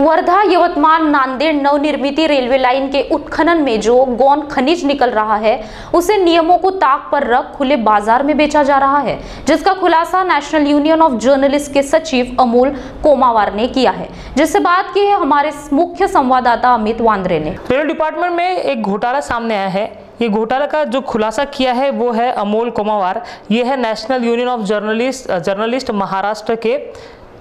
वर्धा यवतमाल नांदेड़ नवनिर्मित railway line के उत्खनन में जो गौण खनिज निकल रहा है उसे नियमों को ताक पर रख खुले बाजार में बेचा जा रहा है, जिसका खुलासा नेशनल यूनियन ऑफ जर्नलिस्ट के सचिव अमोल कोमावार ने किया है, जिससे बात की है हमारे मुख्य संवाददाता अमित वांद्रे ने। रेलवे डिपार्टमेंट में एक घोटाला सामने आया है। ये घोटाला का जो खुलासा किया है वो है अमोल कोमावार। ये है national union of journalist Maharashtra के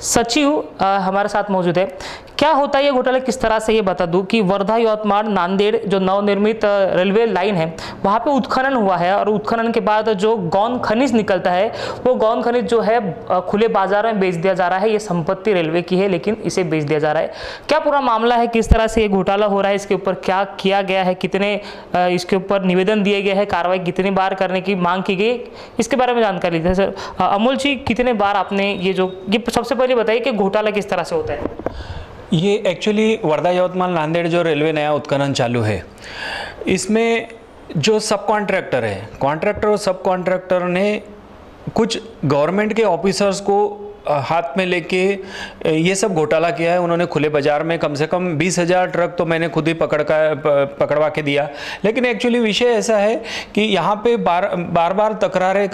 सचिव हमारे साथ मौजूद है। क्या होता है ये घोटाला, किस तरह से, ये बता दूं कि वर्धा यवतमाल नांदेड़ जो नवनिर्मित रेलवे लाइन है वहाँ पे उत्खनन हुआ है और उत्खनन के बाद जो गौण खनिज निकलता है वो गौण खनिज जो है खुले बाजार में बेच दिया जा रहा है। ये संपत्ति रेलवे की है लेकिन इसे बेच दिया जा रहा है। क्या पूरा मामला है, किस तरह से ये घोटाला हो रहा है, इसके ऊपर क्या किया गया है, कितने इसके ऊपर निवेदन दिए गए हैं, कार्रवाई कितनी बार करने की मांग की गई, इसके बारे में जानकारी लीजिए। सर अमोल जी, कितने बार आपने ये सबसे पहले बताइए कि घोटाला किस तरह से होता है। ये एक्चुअली वर्धा यवतमाल नांदेड़ जो रेलवे नया उत्खनन चालू है, इसमें जो सब कॉन्ट्रैक्टर है, कॉन्ट्रैक्टर और सब कॉन्ट्रैक्टर ने कुछ गवर्नमेंट के ऑफिसर्स को हाथ में लेके ये सब घोटाला किया है। उन्होंने खुले बाज़ार में कम से कम 20,000 ट्रक तो मैंने खुद ही पकड़वा के दिया। लेकिन एक्चुअली विषय ऐसा है कि यहाँ पे बार तकरार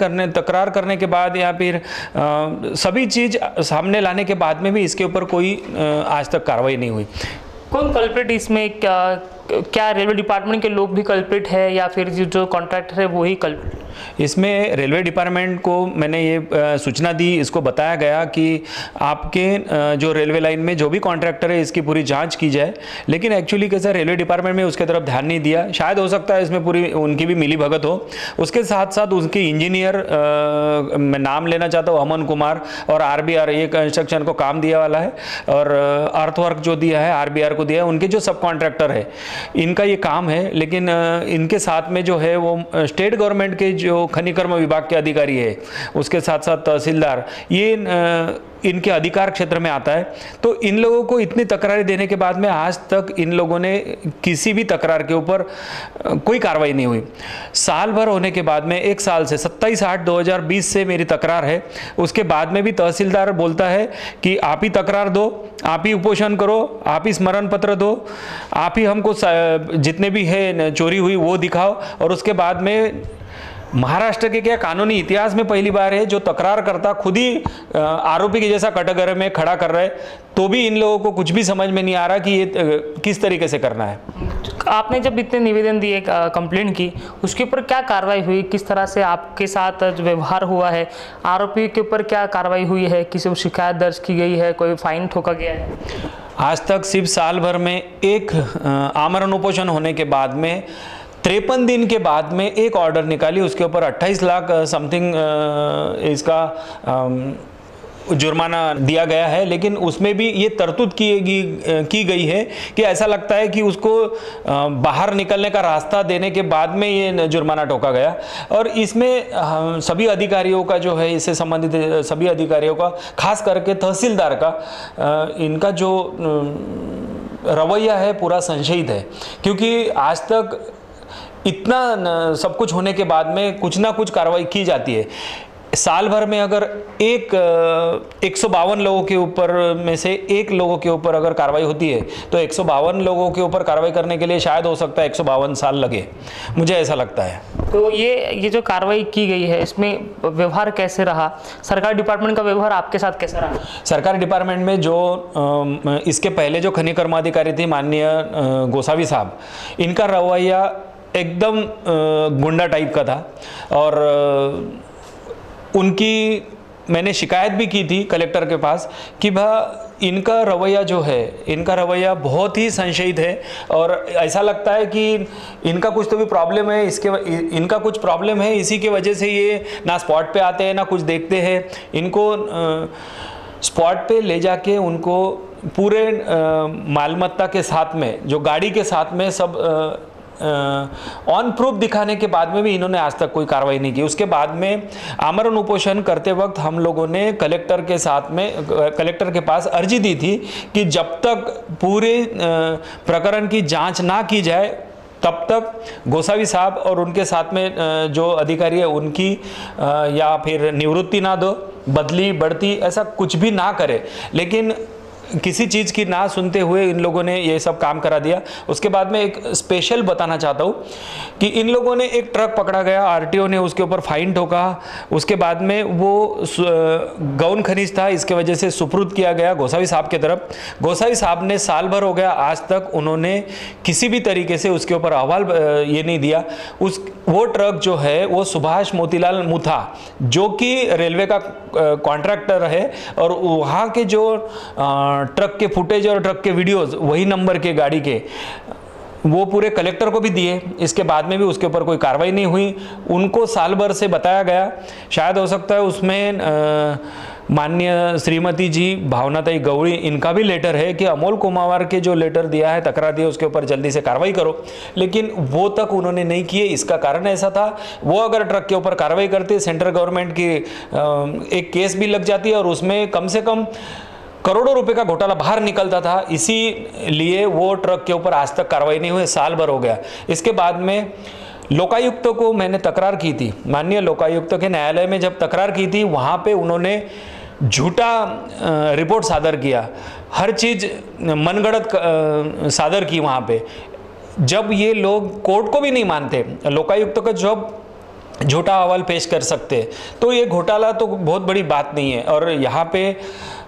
करने के बाद या फिर सभी चीज़ सामने लाने के बाद में भी इसके ऊपर कोई आज तक कार्रवाई नहीं हुई। कौन कल्प्रिट इसमें, क्या रेलवे डिपार्टमेंट के लोग भी कल्प्रिट है या फिर जो कॉन्ट्रैक्टर है वही कल्प्रिट? इसमें रेलवे डिपार्टमेंट को मैंने ये सूचना दी, इसको बताया गया कि आपके जो रेलवे लाइन में जो भी कॉन्ट्रैक्टर है इसकी पूरी जांच की जाए। लेकिन एक्चुअली कैसा, रेलवे डिपार्टमेंट में उसके तरफ ध्यान नहीं दिया। शायद हो सकता है इसमें पूरी उनकी भी मिली भगत हो। उसके साथ साथ उनके इंजीनियर, मैं नाम लेना चाहता हूँ, अमन कुमार और RBR, ये कंस्ट्रक्शन को काम दिया वाला है और अर्थवर्क जो दिया है RBR को दिया है। उनके जो सब कॉन्ट्रैक्टर है इनका ये काम है। लेकिन इनके साथ में जो है वो स्टेट गवर्नमेंट के जो खनिकर्म विभाग के अधिकारी है, उसके साथ साथ तहसीलदार, ये इनके अधिकार क्षेत्र में आता है। तो इन लोगों को इतनी तकरारें देने के बाद में आज तक इन लोगों ने किसी भी तकरार के ऊपर कोई कार्रवाई नहीं हुई। साल भर होने के बाद में, एक साल से 27/8/2020 से मेरी तकरार है। उसके बाद में भी तहसीलदार बोलता है कि आप ही तकरार दो, आप ही उपोषण करो, आप ही स्मरण पत्र दो, आप ही हमको जितने भी है चोरी हुई वो दिखाओ। और उसके बाद में महाराष्ट्र के क्या कानूनी इतिहास में पहली बार है जो तकरार करता खुद ही आरोपी के जैसा कटघरे में खड़ा कर रहे, तो भी इन लोगों को कुछ भी समझ में नहीं आ रहा कि ये किस तरीके से करना है। आपने जब इतने निवेदन दिए, कंप्लेंट की, उसके ऊपर क्या कार्रवाई हुई, किस तरह से आपके साथ जो व्यवहार हुआ है, आरोपी के ऊपर क्या कार्रवाई हुई है, किसी को शिकायत दर्ज की गई है, कोई फाइन ठोका गया है? आज तक सिर्फ साल भर में एक आमरण उपोषण होने के बाद में 53 दिन के बाद में एक ऑर्डर निकाली, उसके ऊपर 28 लाख समथिंग इसका जुर्माना दिया गया है। लेकिन उसमें भी ये तरतूद की गई है कि ऐसा लगता है कि उसको बाहर निकलने का रास्ता देने के बाद में ये जुर्माना ठोका गया। और इसमें सभी अधिकारियों का जो है, इससे संबंधित सभी अधिकारियों का, खास करके तहसीलदार का, इनका जो रवैया है पूरा संशयित है। क्योंकि आज तक इतना सब कुछ होने के बाद में कुछ ना कुछ कार्रवाई की जाती है। साल भर में अगर 152 लोगों के ऊपर में से एक लोगों के ऊपर अगर कार्रवाई होती है तो 152 लोगों के ऊपर कार्रवाई करने के लिए शायद हो सकता है 152 साल लगे, मुझे ऐसा लगता है। तो ये जो कार्रवाई की गई है इसमें व्यवहार कैसे रहा, सरकारी डिपार्टमेंट का व्यवहार आपके साथ कैसा रहा? सरकारी डिपार्टमेंट में जो इसके पहले जो खनिज कर्माधिकारी थी माननीय गोसावी साहब, इनका रवैया एकदम गुंडा टाइप का था। और उनकी मैंने शिकायत भी की थी कलेक्टर के पास कि इनका रवैया जो है, इनका रवैया बहुत ही संशयित है। और ऐसा लगता है कि इनका कुछ तो भी प्रॉब्लम है, इनका कुछ प्रॉब्लम है, इसी की वजह से ये ना स्पॉट पे आते हैं ना कुछ देखते हैं। इनको स्पॉट पे ले जाके उनको पूरे मालमत्ता के साथ में, जो गाड़ी के साथ में सब ऑन प्रूफ दिखाने के बाद में भी इन्होंने आज तक कोई कार्रवाई नहीं की। उसके बाद में आमरण उपोषण करते वक्त हम लोगों ने कलेक्टर के पास अर्जी दी थी कि जब तक पूरे प्रकरण की जांच ना की जाए तब तक गोसावी साहब और उनके साथ में जो अधिकारी है उनकी या फिर निवृत्ति ना दो, बदली बढ़ती ऐसा कुछ भी ना करे। लेकिन किसी चीज़ की ना सुनते हुए इन लोगों ने ये सब काम करा दिया। उसके बाद में एक स्पेशल बताना चाहता हूँ कि इन लोगों ने एक ट्रक पकड़ा गया, आरटीओ ने उसके ऊपर फाइन ठोका, उसके बाद में वो गौन खनिज था, इसके वजह से सुपुर्द किया गया गोसावी साहब की तरफ। गोसावी साहब ने साल भर हो गया, आज तक उन्होंने किसी भी तरीके से उसके ऊपर अहवाल ये नहीं दिया। वो ट्रक जो है वो सुभाष मोतीलाल मुथा, जो कि रेलवे का कॉन्ट्रैक्टर है, और वहाँ के जो ट्रक के फुटेज और ट्रक के वीडियोस वही नंबर के गाड़ी के वो पूरे कलेक्टर को भी दिए। इसके बाद में भी उसके ऊपर कोई कार्रवाई नहीं हुई। उनको साल भर से बताया गया, शायद हो सकता है उसमें माननीय श्रीमती जी भावनाताई गौड़ी, इनका भी लेटर है कि अमोल कुमावार के जो लेटर दिया है, तकरार दिया, उसके ऊपर जल्दी से कार्रवाई करो, लेकिन वो तक उन्होंने नहीं किए। इसका कारण ऐसा था, वो अगर ट्रक के ऊपर कार्रवाई करते, सेंट्रल गवर्नमेंट की एक केस भी लग जाती है और उसमें कम से कम करोड़ों रुपए का घोटाला बाहर निकलता था। इसीलिए वो ट्रक के ऊपर आज तक कार्रवाई नहीं हुई, साल भर हो गया। इसके बाद में लोकायुक्त को मैंने तकरार की थी, माननीय लोकायुक्त के न्यायालय में जब तकरार की थी, वहाँ पे उन्होंने झूठा रिपोर्ट सादर किया, हर चीज़ मनगढ़ंत सादर की वहाँ पे। जब ये लोग कोर्ट को भी नहीं मानते, लोकायुक्त का जब झूठा अहवाल पेश कर सकते, तो ये घोटाला तो बहुत बड़ी बात नहीं है। और यहाँ पे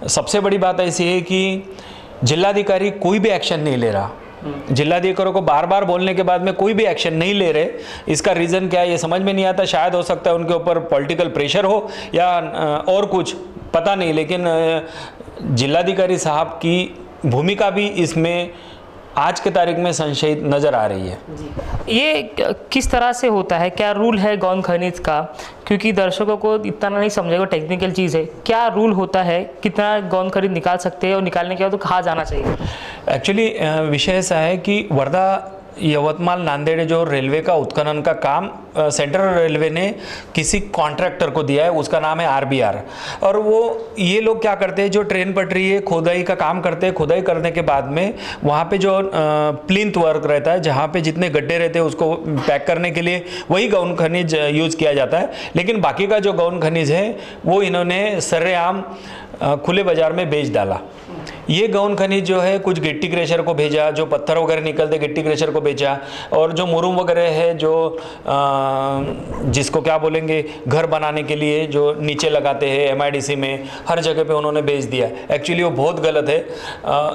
सबसे बड़ी बात ऐसी है कि जिलाधिकारी कोई भी एक्शन नहीं ले रहा। जिलाधिकारियों को बार बार बोलने के बाद में कोई भी एक्शन नहीं ले रहे। इसका रीज़न क्या है ये समझ में नहीं आता। शायद हो सकता है उनके ऊपर पॉलिटिकल प्रेशर हो या और कुछ, पता नहीं, लेकिन जिलाधिकारी साहब की भूमिका भी इसमें आज के तारीख में संशयित नज़र आ रही है। ये किस तरह से होता है, क्या रूल है गौन खनिज का? क्योंकि दर्शकों को इतना नहीं समझेगा, टेक्निकल चीज़ है। क्या रूल होता है, कितना गौन खनिज निकाल सकते हैं और निकालने के बाद तो कहाँ जाना चाहिए? एक्चुअली विषय ऐसा है कि वर्धा, यवतमाल, नांदेड़ जो रेलवे का उत्खनन का काम सेंट्रल रेलवे ने किसी कॉन्ट्रैक्टर को दिया है, उसका नाम है आरबीआर। और वो ये लोग क्या करते हैं, जो ट्रेन पटरी है, खोदाई का काम करते हैं। खोदाई करने के बाद में वहाँ पे जो प्लिंथ वर्क रहता है, जहाँ पे जितने गड्ढे रहते हैं उसको पैक करने के लिए वही गौन खनिज यूज़ किया जाता है। लेकिन बाकी का जो गौन खनिज है वो इन्होंने सरेआम खुले बाजार में बेच डाला। ये गौन खनिज जो है कुछ गिट्टी क्रेशर को भेजा, जो पत्थर वगैरह निकलते गिट्टी क्रेशर को बेचा, और जो मुरुम वगैरह है जो जिसको क्या बोलेंगे घर बनाने के लिए जो नीचे लगाते हैं एमआईडीसी में, हर जगह पे उन्होंने बेच दिया। एक्चुअली वो बहुत गलत है।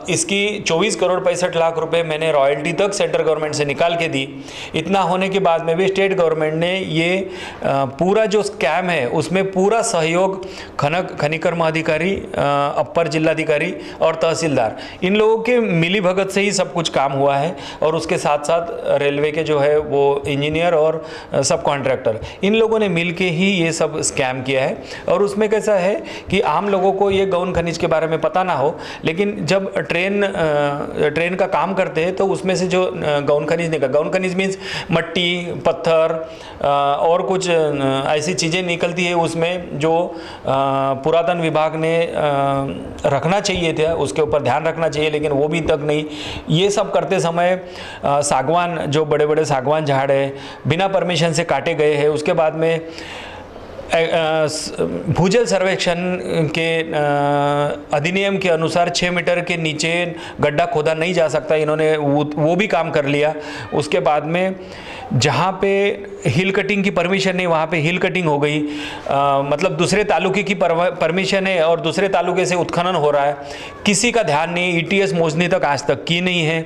इसकी 24 करोड़ 65 लाख रुपए मैंने रॉयल्टी तक सेंट्रल गवर्नमेंट से निकाल के दी। इतना होने के बाद में भी स्टेट गवर्नमेंट ने ये पूरा जो स्कैम है उसमें पूरा सहयोग खनिकर्म अधिकारी, अपर जिलाधिकारी और तहसीलदार, इन लोगों के मिली भगत से ही सब कुछ काम हुआ है। और उसके साथ साथ रेलवे के जो है वो इंजीनियर और सब कॉन्ट्रैक्टर, इन लोगों ने मिलके ही ये सब स्कैम किया है। और उसमें कैसा है कि आम लोगों को ये गौन खनिज के बारे में पता ना हो, लेकिन जब ट्रेन का काम करते हैं तो उसमें से जो गौन खनिज निकल, गौन खनिज मीन्स मट्टी, पत्थर और कुछ ऐसी चीज़ें निकलती है उसमें, जो पुरातन विभाग ने रखना चाहिए था, उसके ऊपर ध्यान रखना चाहिए, लेकिन वो भी तक नहीं। ये सब करते समय सागवान, जो बड़े बड़े सागवान झाड़ है बिना परमिशन से काटे गए हैं। उसके बाद में भूजल सर्वेक्षण के अधिनियम के अनुसार 6 मीटर के नीचे गड्ढा खोदा नहीं जा सकता, इन्होंने वो भी काम कर लिया। उसके बाद में जहाँ पे हिल कटिंग की परमिशन नहीं, वहाँ पे हिल कटिंग हो गई। मतलब दूसरे तालुके की परमिशन है और दूसरे तालुके से उत्खनन हो रहा है, किसी का ध्यान नहीं। ईटीएस मोजनी तक आज तक की नहीं है,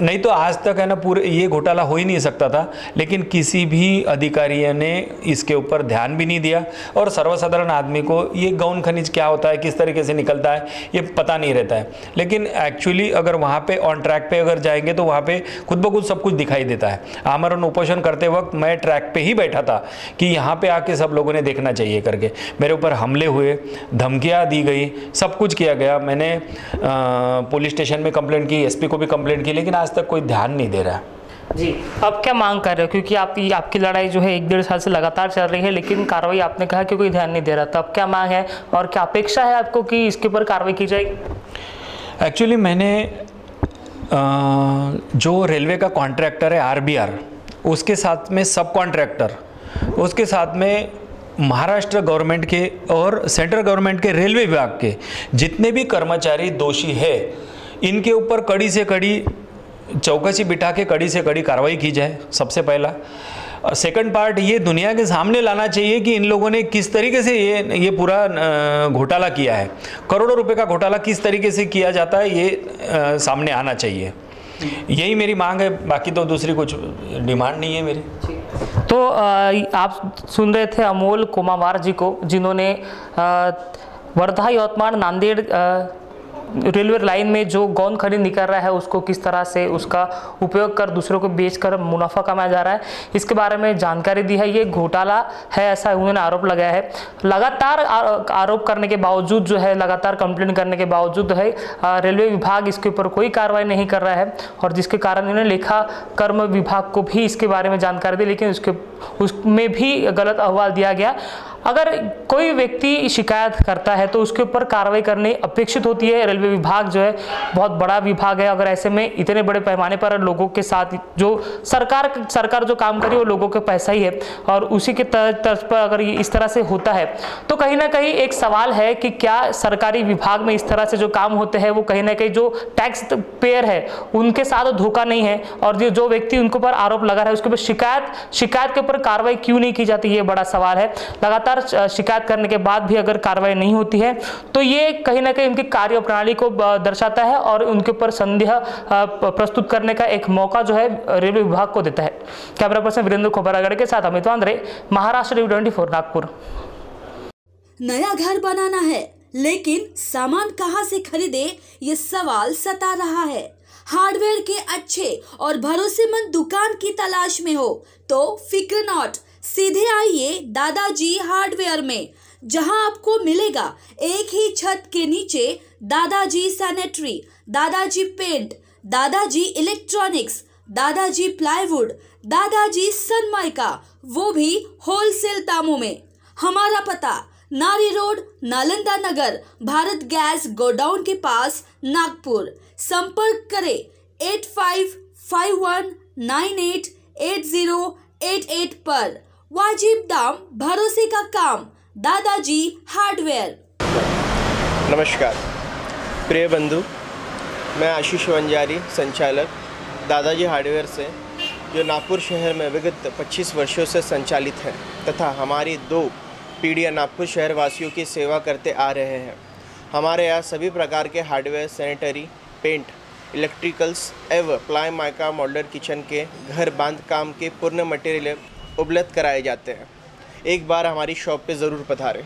नहीं तो आज तक है ना पूरे ये घोटाला हो ही नहीं सकता था। लेकिन किसी भी अधिकारी ने इसके ऊपर ध्यान भी नहीं दिया, और सर्वसाधारण आदमी को ये गौन खनिज क्या होता है, किस तरीके से निकलता है, ये पता नहीं रहता है। लेकिन एक्चुअली अगर वहाँ पे ऑन ट्रैक पे अगर जाएंगे तो वहाँ पे खुद ब खुद सब कुछ दिखाई देता है। आमरण उपोषण करते वक्त मैं ट्रैक पे ही बैठा था कि यहाँ पे आके सब लोगों ने देखना चाहिए करके। मेरे ऊपर हमले हुए, धमकियाँ दी गई, सब कुछ किया गया। मैंने पुलिस स्टेशन में कंप्लेंट की, एसपी को भी कंप्लेंट की, लेकिन आज तक कोई ध्यान नहीं दे रहा जी। अब क्या मांग कर रहे हो, क्योंकि आपकी लड़ाई जो है 1-1.5 साल से लगातार चल रही है, लेकिन कार्रवाई आपने कहा कि कोई ध्यान नहीं दे रहा, तो अब क्या मांग है और क्या अपेक्षा है आपको कि इसके ऊपर कार्रवाई की जाएगी? एक्चुअली मैंने जो रेलवे का कॉन्ट्रैक्टर है आरबीआर, उसके साथ में सब कॉन्ट्रैक्टर, उसके साथ में महाराष्ट्र गवर्नमेंट के और सेंट्रल गवर्नमेंट के रेलवे विभाग के जितने भी कर्मचारी दोषी है, इनके ऊपर कड़ी से कड़ी चौकसी बिठा के कड़ी से कड़ी कार्रवाई की जाए, सबसे पहला। सेकंड पार्ट ये दुनिया के सामने लाना चाहिए कि इन लोगों ने किस तरीके से ये पूरा घोटाला किया है, करोड़ों रुपए का घोटाला किस तरीके से किया जाता है, ये सामने आना चाहिए। यही मेरी मांग है, बाकी तो दूसरी कुछ डिमांड नहीं है मेरी। तो आप सुन रहे थे अमोल कोमावार जी को, जिन्होंने वर्धा, यवतमाळ, नांदेड़ रेलवे लाइन में जो गौन खनिज निकल रहा है उसको किस तरह से उसका उपयोग कर दूसरों को बेचकर मुनाफा कमाया जा रहा है, इसके बारे में जानकारी दी है। ये घोटाला है ऐसा उन्होंने आरोप लगाया है। लगातार आरोप करने के बावजूद जो है, लगातार कंप्लेन करने के बावजूद है, रेलवे विभाग इसके ऊपर कोई कार्रवाई नहीं कर रहा है, और जिसके कारण इन्होंने लेखा कर्म विभाग को भी इसके बारे में जानकारी दी, लेकिन उसमें भी गलत अहवाल दिया गया। अगर कोई व्यक्ति शिकायत करता है तो उसके ऊपर कार्रवाई करनी अपेक्षित होती है। रेलवे विभाग जो है बहुत बड़ा विभाग है, अगर ऐसे में इतने बड़े पैमाने पर लोगों के साथ जो सरकार जो काम करी वो लोगों के पैसा ही है, और उसी के तर्ज पर अगर ये इस तरह से होता है तो कहीं ना कहीं एक सवाल है कि क्या सरकारी विभाग में इस तरह से जो काम होते हैं वो कहीं ना कहीं जो टैक्स पेयर है उनके साथ धोखा नहीं है, और जो व्यक्ति उनके ऊपर आरोप लगा रहा है उसके ऊपर शिकायत के ऊपर कार्रवाई क्यों नहीं की जाती, ये बड़ा सवाल है। लगातार शिकायत करने के बाद भी अगर कार्रवाई नहीं होती है तो ये कहीं ना कहीं उनकी कार्य प्रणाली को दर्शाता है और उनके ऊपर संदेह प्रस्तुत करने का एक मौका जो है रेलवे विभाग को देता है। कैमरा पर्सन वीरेंद्र खोबरागढ़ के साथ अमित वांद्रे, महाराष्ट्र न्यूज़ 24, नागपुर। नया घर बनाना है लेकिन सामान कहां से खरीदे, ये सवाल सता रहा है। हार्डवेयर के अच्छे और भरोसेमंद दुकान की तलाश में हो तो फिक्र नॉट, सीधे आइए दादाजी हार्डवेयर में, जहां आपको मिलेगा एक ही छत के नीचे दादाजी सैनिटरी, दादाजी पेंट, दादाजी इलेक्ट्रॉनिक्स, दादाजी प्लाईवुड, दादाजी सनमाइका, वो भी होलसेल दामों में। हमारा पता नारी रोड, नालंदा नगर, भारत गैस गोडाउन के पास, नागपुर। संपर्क करें 8551988088 पर। वाजिब दाम, भरोसे का काम, दादाजी हार्डवेयर। नमस्कार प्रिय बंधु, मैं आशीष वंजारी, संचालक दादाजी हार्डवेयर से, जो नागपुर शहर में विगत 25 वर्षों से संचालित है तथा हमारी 2 पीढ़ियाँ नागपुर शहर वासियों की सेवा करते आ रहे हैं। हमारे यहाँ सभी प्रकार के हार्डवेयर, सैनिटरी, पेंट, इलेक्ट्रिकल्स एवं प्लाई माइका मॉड्यूलर किचन के घर बांध काम के पूर्ण मटेरियल उपलब्ध कराए जाते हैं। एक बार हमारी शॉप पे ज़रूर पधारें।